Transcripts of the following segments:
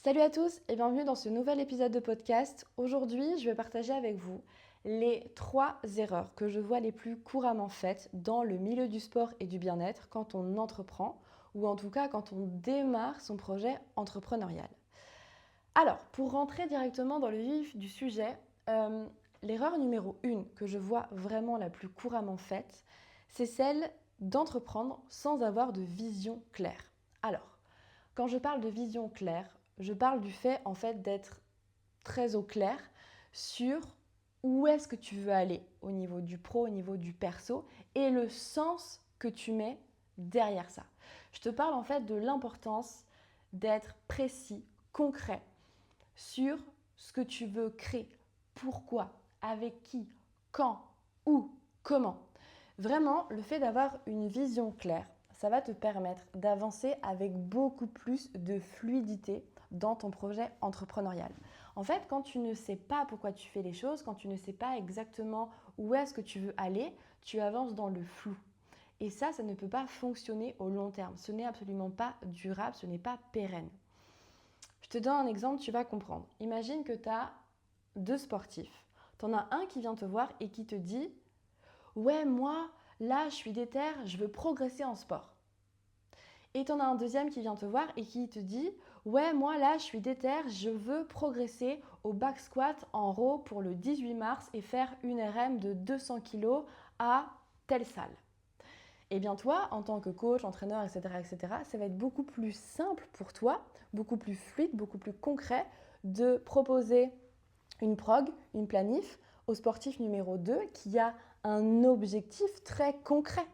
Salut à tous et bienvenue dans ce nouvel épisode de podcast. Aujourd'hui, je vais partager avec vous les 3 erreurs que je vois les plus couramment faites dans le milieu du sport et du bien-être quand on entreprend ou en tout cas quand on démarre son projet entrepreneurial. Alors, pour rentrer directement dans le vif du sujet, l'erreur numéro 1 que je vois vraiment la plus couramment faite, c'est celle d'entreprendre sans avoir de vision claire. Alors, quand je parle de vision claire, je parle du fait en fait d'être très au clair sur où est-ce que tu veux aller au niveau du pro, au niveau du perso et le sens que tu mets derrière ça. Je te parle en fait de l'importance d'être précis, concret sur ce que tu veux créer, pourquoi, avec qui, quand, où, comment. Vraiment, le fait d'avoir une vision claire, ça va te permettre d'avancer avec beaucoup plus de fluidité dans ton projet entrepreneurial. En fait, quand tu ne sais pas pourquoi tu fais les choses, quand tu ne sais pas exactement où est-ce que tu veux aller, tu avances dans le flou. Et ça ne peut pas fonctionner au long terme. Ce n'est absolument pas durable, ce n'est pas pérenne. Je te donne un exemple, tu vas comprendre. Imagine que tu as deux sportifs. Tu en as un qui vient te voir et qui te dit « Ouais, moi, là, je suis déter, je veux progresser en sport. » Et tu en as un deuxième qui vient te voir et qui te dit « Ouais, moi, là, je suis déter, je veux progresser au back squat en row pour le 18 mars et faire une RM de 200 kg à telle salle. » Eh bien toi, en tant que coach, entraîneur, etc., ça va être beaucoup plus simple pour toi, beaucoup plus fluide, beaucoup plus concret de proposer une prog, une planif au sportif numéro 2 qui a un objectif très concret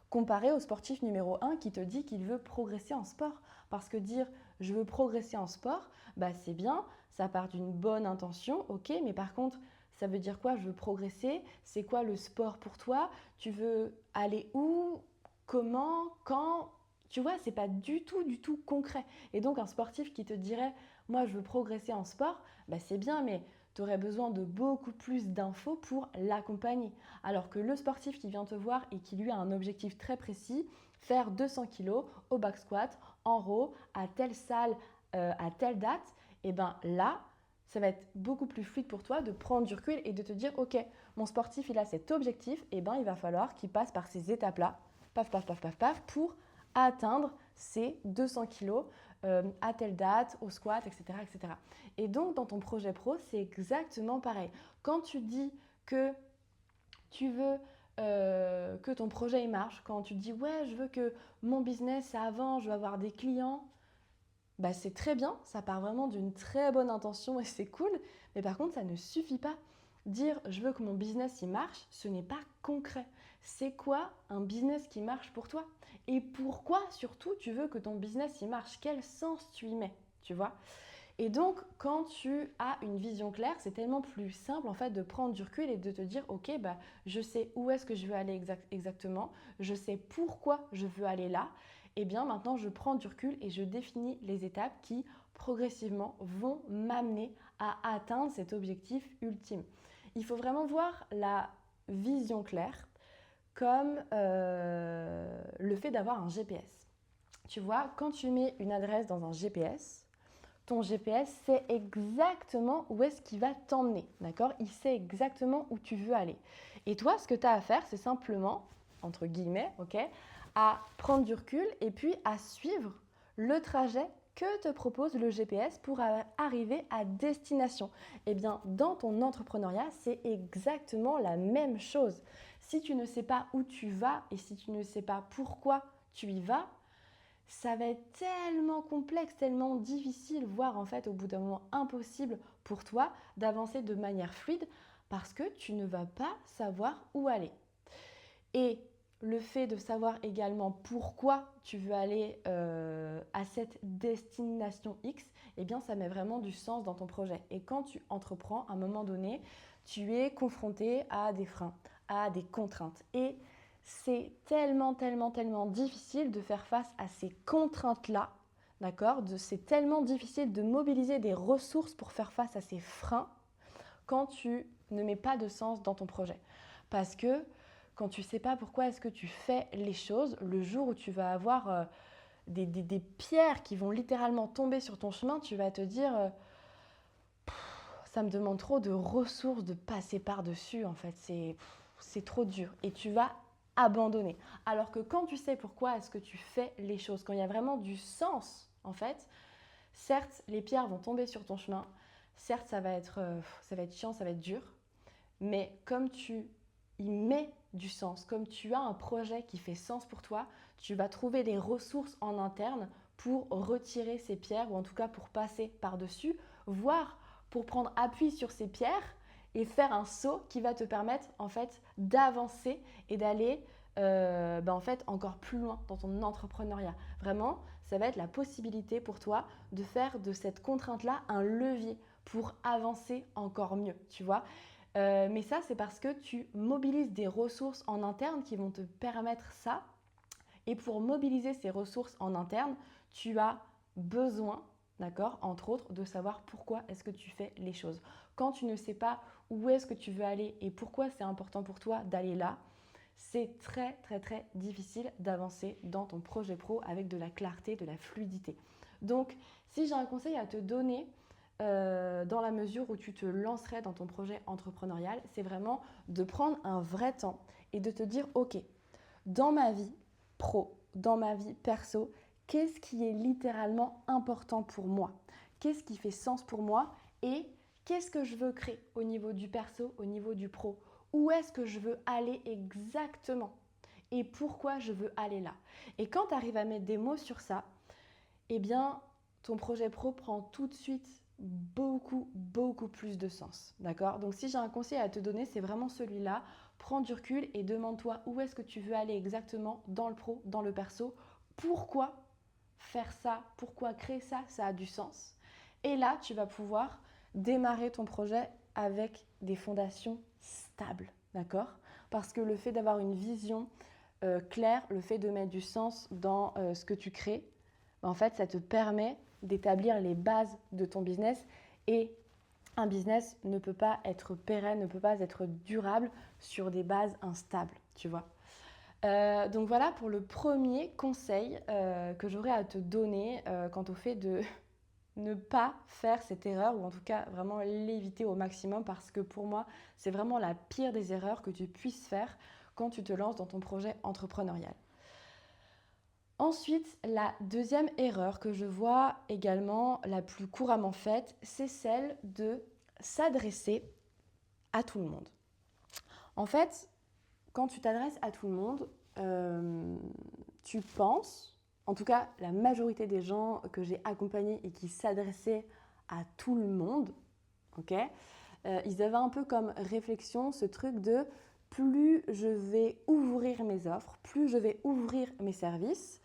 comparé au sportif numéro 1 qui te dit qu'il veut progresser en sport. Parce que dire je veux progresser en sport, bah c'est bien, ça part d'une bonne intention, ok, mais par contre, ça veut dire quoi? Je veux progresser, c'est quoi le sport pour toi? Tu veux aller où? Comment? Quand? Tu vois, c'est pas du tout concret. Et donc un sportif qui te dirait moi je veux progresser en sport, bah c'est bien, mais tu aurais besoin de beaucoup plus d'infos pour l'accompagner. Alors que le sportif qui vient te voir et qui lui a un objectif très précis, faire 200 kg au back squat, en row, à telle salle, à telle date, et bien là, ça va être beaucoup plus fluide pour toi de prendre du recul et de te dire, ok, mon sportif, il a cet objectif, et bien il va falloir qu'il passe par ces étapes-là, paf, paf, paf, paf, paf, pour atteindre ces 200 kilos à telle date, au squat, etc., etc. Et donc, dans ton projet pro, c'est exactement pareil. Quand tu dis que tu veux que ton projet il marche, quand tu dis ouais, je veux que mon business ça avance, je veux avoir des clients, bah c'est très bien, ça part vraiment d'une très bonne intention et c'est cool, mais par contre ça ne suffit pas. Dire je veux que mon business il marche, ce n'est pas concret. C'est quoi un business qui marche pour toi? Et pourquoi surtout tu veux que ton business il marche? Quel sens tu y mets? Tu vois? Et donc, quand tu as une vision claire, c'est tellement plus simple en fait de prendre du recul et de te dire ok, bah, je sais où est-ce que je veux aller exactement, je sais pourquoi je veux aller là, et bien maintenant je prends du recul et je définis les étapes qui progressivement vont m'amener à atteindre cet objectif ultime. Il faut vraiment voir la vision claire comme le fait d'avoir un GPS. Tu vois, quand tu mets une adresse dans un GPS, ton GPS sait exactement où est-ce qu'il va t'emmener, d'accord? Il sait exactement où tu veux aller. Et toi, ce que tu as à faire, c'est simplement, entre guillemets, ok, à prendre du recul et puis à suivre le trajet que te propose le GPS pour arriver à destination. Eh bien, dans ton entrepreneuriat, c'est exactement la même chose. Si tu ne sais pas où tu vas et si tu ne sais pas pourquoi tu y vas, ça va être tellement complexe, tellement difficile, voire en fait au bout d'un moment impossible pour toi d'avancer de manière fluide parce que tu ne vas pas savoir où aller. Et le fait de savoir également pourquoi tu veux aller à cette destination X, eh bien ça met vraiment du sens dans ton projet. Et quand tu entreprends, à un moment donné, tu es confronté à des freins, à des contraintes. Et c'est tellement difficile de faire face à ces contraintes-là, d'accord? C'est tellement difficile de mobiliser des ressources pour faire face à ces freins quand tu ne mets pas de sens dans ton projet. Parce que quand tu ne sais pas pourquoi est-ce que tu fais les choses, le jour où tu vas avoir des pierres qui vont littéralement tomber sur ton chemin, tu vas te dire ça me demande trop de ressources de passer par-dessus, en fait, c'est trop dur. Et tu vas abandonner. Alors que quand tu sais pourquoi est-ce que tu fais les choses, quand il y a vraiment du sens, en fait, certes, les pierres vont tomber sur ton chemin, certes, ça va être chiant, ça va être dur, mais comme tu y mets du sens, comme tu as un projet qui fait sens pour toi, tu vas trouver les ressources en interne pour retirer ces pierres, ou en tout cas pour passer par-dessus, voire pour prendre appui sur ces pierres et faire un saut qui va te permettre en fait d'avancer et d'aller en fait encore plus loin dans ton entrepreneuriat. Vraiment, ça va être la possibilité pour toi de faire de cette contrainte-là un levier pour avancer encore mieux, tu vois. Mais ça, c'est parce que tu mobilises des ressources en interne qui vont te permettre ça. Et pour mobiliser ces ressources en interne, tu as besoin, d'accord, entre autres, de savoir pourquoi est-ce que tu fais les choses. Quand tu ne sais pas où est-ce que tu veux aller et pourquoi c'est important pour toi d'aller là, c'est très très très difficile d'avancer dans ton projet pro avec de la clarté, de la fluidité. Donc, si j'ai un conseil à te donner, dans la mesure où tu te lancerais dans ton projet entrepreneurial, c'est vraiment de prendre un vrai temps et de te dire, ok, dans ma vie pro, dans ma vie perso, qu'est-ce qui est littéralement important pour moi? Qu'est-ce qui fait sens pour moi? Et qu'est-ce que je veux créer au niveau du perso, au niveau du pro? Où est-ce que je veux aller exactement? Et pourquoi je veux aller là? Et quand tu arrives à mettre des mots sur ça, eh bien, ton projet pro prend tout de suite beaucoup plus de sens. D'accord? Donc, si j'ai un conseil à te donner, c'est vraiment celui-là. Prends du recul et demande-toi où est-ce que tu veux aller exactement dans le pro, dans le perso. Pourquoi faire ça? Pourquoi créer ça? Ça a du sens. Et là, tu vas pouvoir démarrer ton projet avec des fondations stables. D'accord? Parce que le fait d'avoir une vision claire, le fait de mettre du sens dans ce que tu crées, en fait, ça te permet d'établir les bases de ton business. Et un business ne peut pas être pérenne, ne peut pas être durable sur des bases instables, tu vois. Donc voilà pour le premier conseil que j'aurais à te donner quant au fait de ne pas faire cette erreur, ou en tout cas vraiment l'éviter au maximum, parce que pour moi, c'est vraiment la pire des erreurs que tu puisses faire quand tu te lances dans ton projet entrepreneurial. Ensuite, la deuxième erreur que je vois également la plus couramment faite, c'est celle de s'adresser à tout le monde. En fait, quand tu t'adresses à tout le monde, tu penses, en tout cas la majorité des gens que j'ai accompagnés et qui s'adressaient à tout le monde, ok, ils avaient un peu comme réflexion ce truc de plus je vais ouvrir mes offres, plus je vais ouvrir mes services,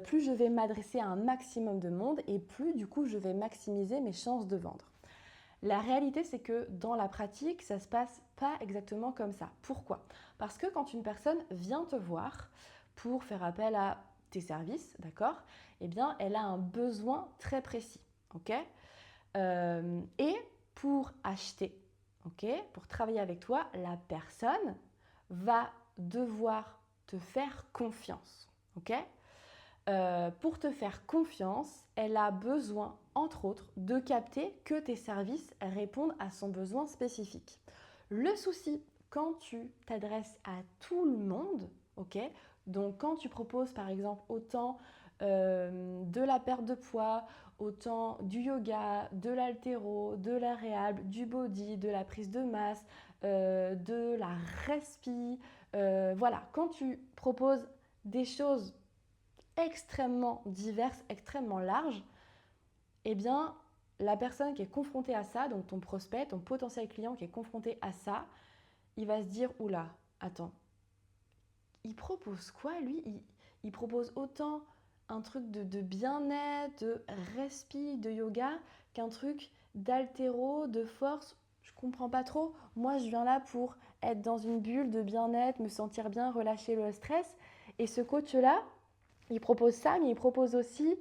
plus je vais m'adresser à un maximum de monde et plus du coup je vais maximiser mes chances de vendre. La réalité, c'est que dans la pratique, ça ne se passe pas exactement comme ça. Pourquoi? Parce que quand une personne vient te voir pour faire appel à tes services, d'accord, eh bien, elle a un besoin très précis, ok? Et pour acheter, ok, pour travailler avec toi, la personne va devoir te faire confiance, ok? Pour te faire confiance, elle a besoin, entre autres, de capter que tes services répondent à son besoin spécifique. Le souci, quand tu t'adresses à tout le monde, ok, donc quand tu proposes par exemple autant de la perte de poids, autant du yoga, de l'haltéro, de la réhab, du body, de la prise de masse, de la respi, voilà, quand tu proposes des choses extrêmement diverses, extrêmement larges, eh bien, la personne qui est confrontée à ça, donc ton prospect, ton potentiel client qui est confronté à ça, il va se dire, oula, attends, il propose quoi lui? Il propose autant un truc de bien-être, de respi, de yoga, qu'un truc d'haltéro, de force. Je comprends pas trop. Moi, je viens là pour être dans une bulle de bien-être, me sentir bien, relâcher le stress. Et ce coach-là, il propose ça, mais il propose aussi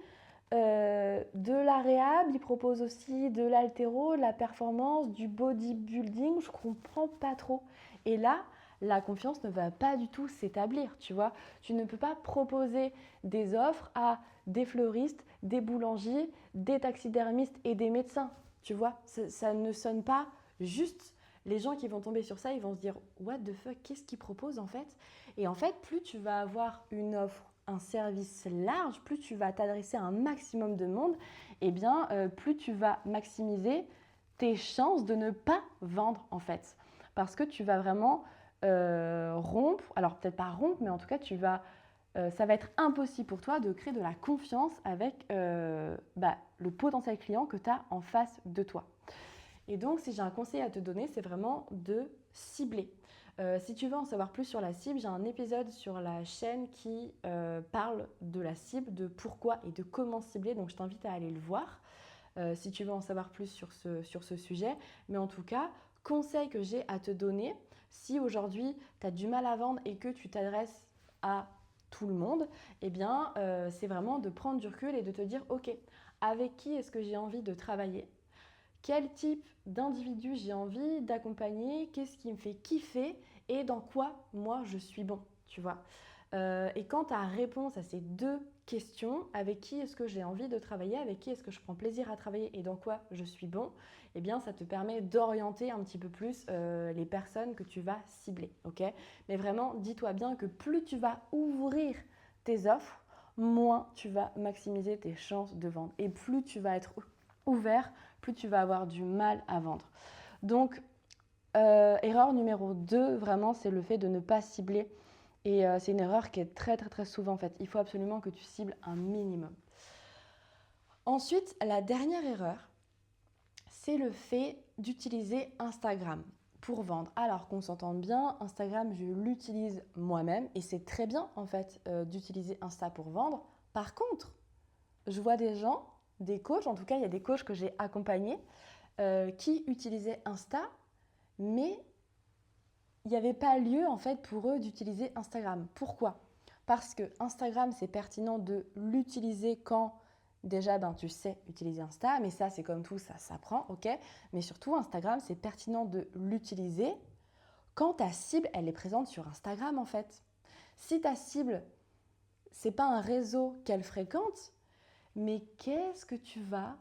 de la réhab, il propose aussi de l'haltéro, de la performance, du bodybuilding. Je comprends pas trop. Et là, la confiance ne va pas du tout s'établir, tu vois. Tu ne peux pas proposer des offres à des fleuristes, des boulangers, des taxidermistes et des médecins, tu vois. Ça ne sonne pas juste. Les gens qui vont tomber sur ça, ils vont se dire « What the fuck, qu'est-ce qu'ils proposent en fait ?» Et en fait, plus tu vas avoir une offre, un service large, plus tu vas t'adresser à un maximum de monde, eh bien, plus tu vas maximiser tes chances de ne pas vendre en fait. Parce que tu vas vraiment rompre, alors peut-être pas rompre, mais en tout cas, ça va être impossible pour toi de créer de la confiance avec le potentiel client que tu as en face de toi. Et donc, si j'ai un conseil à te donner, c'est vraiment de cibler. Si tu veux en savoir plus sur la cible, j'ai un épisode sur la chaîne qui parle de la cible, de pourquoi et de comment cibler. Donc, je t'invite à aller le voir si tu veux en savoir plus sur ce sujet. Mais en tout cas, conseil que j'ai à te donner, si aujourd'hui tu as du mal à vendre et que tu t'adresses à tout le monde, eh bien, c'est vraiment de prendre du recul et de te dire, ok, avec qui est-ce que j'ai envie de travailler ? Quel type d'individu j'ai envie d'accompagner, qu'est-ce qui me fait kiffer et dans quoi moi je suis bon, tu vois. Et quand tu as réponse à ces deux questions, avec qui est-ce que j'ai envie de travailler, avec qui est-ce que je prends plaisir à travailler et dans quoi je suis bon, eh bien ça te permet d'orienter un petit peu plus les personnes que tu vas cibler, ok. Mais vraiment, dis-toi bien que plus tu vas ouvrir tes offres, moins tu vas maximiser tes chances de vente. Et plus tu vas être ouvert, plus tu vas avoir du mal à vendre. Donc, erreur numéro 2, vraiment, c'est le fait de ne pas cibler. Et c'est une erreur qui est très, très, très souvent faite. Il faut absolument que tu cibles un minimum. Ensuite, la dernière erreur, c'est le fait d'utiliser Instagram pour vendre. Alors qu'on s'entende bien, Instagram, je l'utilise moi-même et c'est très bien en fait d'utiliser Insta pour vendre. Par contre, je vois des gens, des coachs, en tout cas il y a des coachs que j'ai accompagnés qui utilisaient Insta, mais il n'y avait pas lieu en fait pour eux d'utiliser Instagram. Pourquoi ? Parce que Instagram, c'est pertinent de l'utiliser quand déjà tu sais utiliser Insta, mais ça c'est comme tout, ça s'apprend, ok ? Mais surtout Instagram, c'est pertinent de l'utiliser quand ta cible, elle est présente sur Instagram en fait. Si ta cible, c'est pas un réseau qu'elle fréquente, mais qu'est-ce que tu vas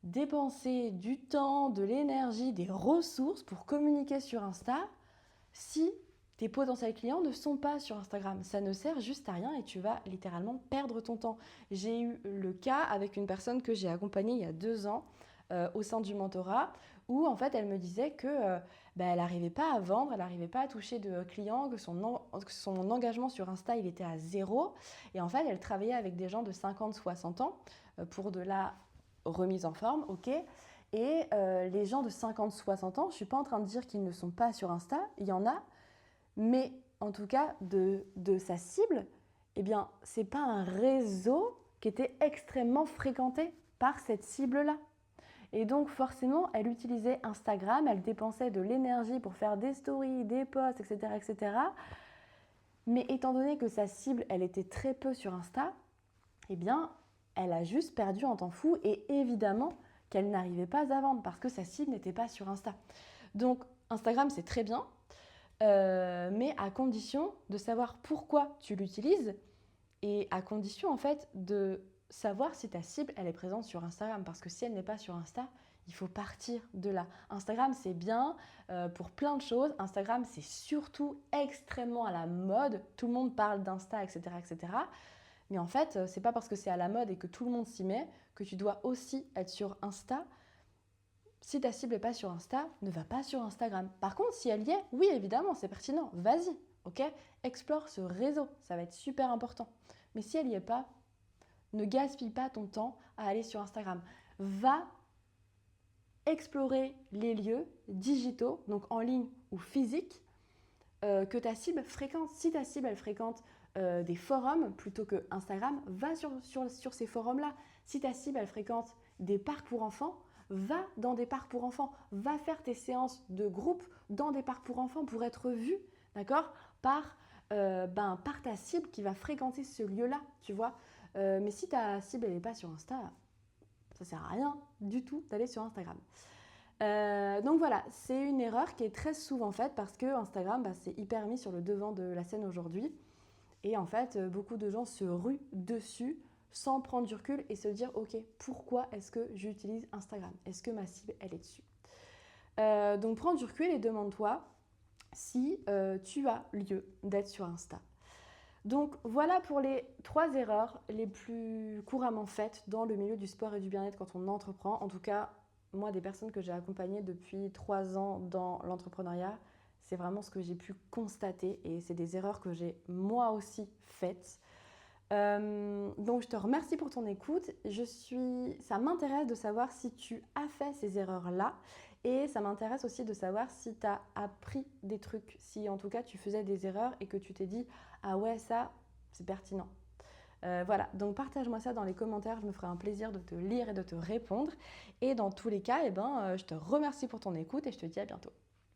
dépenser du temps, de l'énergie, des ressources pour communiquer sur Insta si tes potentiels clients ne sont pas sur Instagram? Ça ne sert juste à rien et tu vas littéralement perdre ton temps. J'ai eu le cas avec une personne que j'ai accompagnée il y a 2 ans au sein du mentorat où en fait elle me disait que elle n'arrivait pas à vendre, elle n'arrivait pas à toucher de clients, que son engagement sur Insta il était à 0 et en fait elle travaillait avec des gens de 50-60 ans pour de la remise en forme, ok. Et les gens de 50-60 ans, je ne suis pas en train de dire qu'ils ne sont pas sur Insta, il y en a, mais en tout cas de sa cible, eh bien, ce n'est pas un réseau qui était extrêmement fréquenté par cette cible-là. Et donc forcément, elle utilisait Instagram, elle dépensait de l'énergie pour faire des stories, des posts, etc., etc. Mais étant donné que sa cible, elle était très peu sur Insta, eh bien, elle a juste perdu en temps fou et évidemment qu'elle n'arrivait pas à vendre parce que sa cible n'était pas sur Insta. Donc, Instagram, c'est très bien, mais à condition de savoir pourquoi tu l'utilises et à condition, en fait, de savoir si ta cible, elle est présente sur Instagram. Parce que si elle n'est pas sur Insta, il faut partir de là. Instagram, c'est bien pour plein de choses. Instagram, c'est surtout extrêmement à la mode. Tout le monde parle d'Insta, etc., etc. Mais en fait, c'est pas parce que c'est à la mode et que tout le monde s'y met que tu dois aussi être sur Insta. Si ta cible n'est pas sur Insta, ne va pas sur Instagram. Par contre, si elle y est, oui, évidemment, c'est pertinent. Vas-y, ok ? Explore ce réseau, ça va être super important. Mais si elle n'y est pas, ne gaspille pas ton temps à aller sur Instagram. Va explorer les lieux digitaux, donc en ligne ou physiques, que ta cible fréquente. Si ta cible, elle fréquente des forums plutôt que Instagram, va sur ces forums-là. Si ta cible, elle fréquente des parcs pour enfants, va dans des parcs pour enfants. Va faire tes séances de groupe dans des parcs pour enfants pour être vu, d'accord, par ta cible qui va fréquenter ce lieu-là, tu vois. Mais si ta cible, elle n'est pas sur Insta, ça ne sert à rien du tout d'aller sur Instagram. Donc voilà, c'est une erreur qui est très souvent faite parce que Instagram, c'est hyper mis sur le devant de la scène aujourd'hui. Et en fait, beaucoup de gens se ruent dessus sans prendre du recul et se dire, ok, pourquoi est-ce que j'utilise Instagram? Est-ce que ma cible, elle est dessus? Donc prends du recul et demande-toi si tu as lieu d'être sur Insta. Donc voilà pour les 3 erreurs les plus couramment faites dans le milieu du sport et du bien-être quand on entreprend. En tout cas, moi, des personnes que j'ai accompagnées depuis 3 ans dans l'entrepreneuriat, c'est vraiment ce que j'ai pu constater et c'est des erreurs que j'ai moi aussi faites. Donc je te remercie pour ton écoute. Ça m'intéresse de savoir si tu as fait ces erreurs-là et ça m'intéresse aussi de savoir si tu as appris des trucs, si en tout cas tu faisais des erreurs et que tu t'es dit ah ouais ça c'est pertinent. Voilà, donc partage-moi ça dans les commentaires, je me ferai un plaisir de te lire et de te répondre. Et dans tous les cas, je te remercie pour ton écoute et je te dis à bientôt.